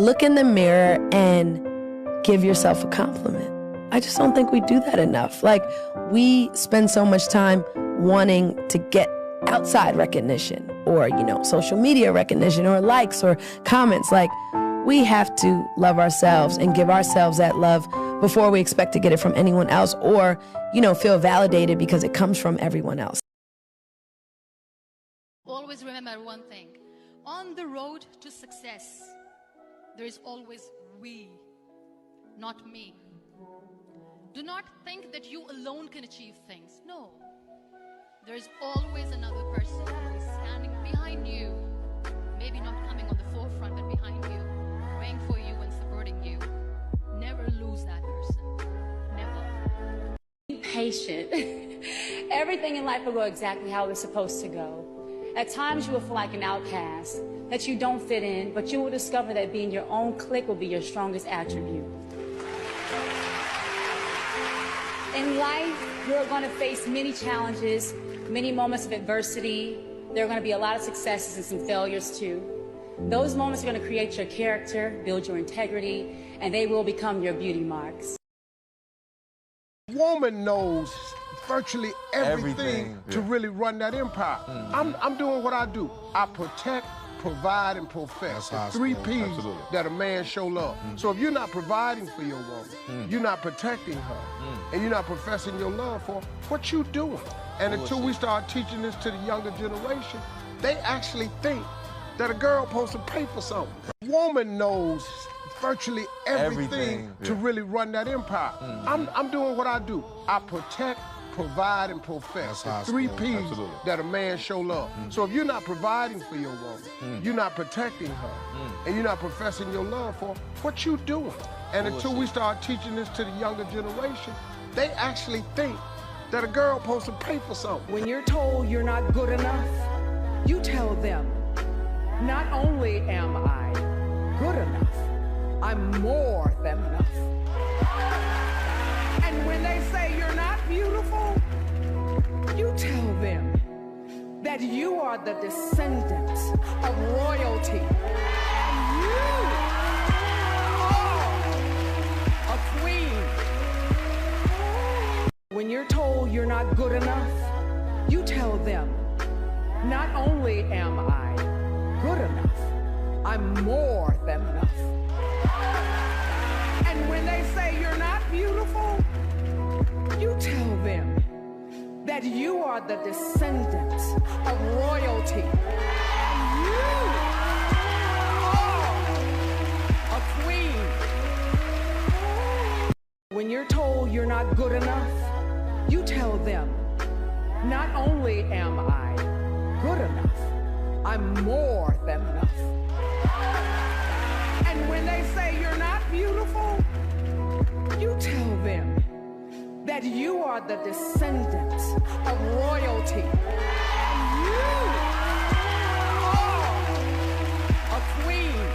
look in the mirror and give yourself a compliment. I just don't think we do that enough. Like, we spend so much time wanting to get outside recognition or, you know, social media recognition or likes or comments. Like, we have to love ourselves and give ourselves that love before we expect to get it from anyone else or, you know, feel validated because it comes from everyone else. Always remember one thing. On the road to success, there is always we, not me. Do not think that you alone can achieve things. No. There is always another person who is standing behind you, maybe not coming on the forefront, but behind you, praying for you and supporting you. Never lose that person. Never. Be patient. Everything in life will go exactly how it's supposed to go. At times you will feel like an outcast, that you don't fit in, but you will discover that being your own clique will be your strongest attribute. In life, you're going to face many challenges, many moments of adversity. There are going to be a lot of successes and some failures too. Those moments are going to create your character, build your integrity, and they will become your beauty marks. Woman knows virtually everything to really run that empire. I'm doing what I do. I protect, provide, and profess. The 3 P's that a man show love. So if you're not providing for your woman, you're not protecting her, and you're not professing your love for her, what you doing? And until we start teaching this to the younger generation, they actually think that a girl supposed to pay for something. Woman knows virtually everything to really run that empire. I'm doing what I do. I protect, provide, and profess. The 3 P's that a man show love. So if you're not providing for your woman, you're not protecting her, and you're not professing your love for her, what you doing? And until we start teaching this to the younger generation, they actually think that a girl supposed to pay for something. When you're told you're not good enough, you tell them, not only am I good enough, I'm more than enough. And when they say you're not beautiful, you tell them that you are the descendants of royalty. And you are a queen. When you're told you're not good enough, you tell them, not only am I good enough, I'm more than enough. And when they say you're not beautiful, you tell them that you are the descendants of royalty. And you are a queen. When you're told you're not good enough, you tell them, not only am I good enough, I'm more than enough. And when they say you're not beautiful, you tell them that you are the descendants of royalty. And you are a queen.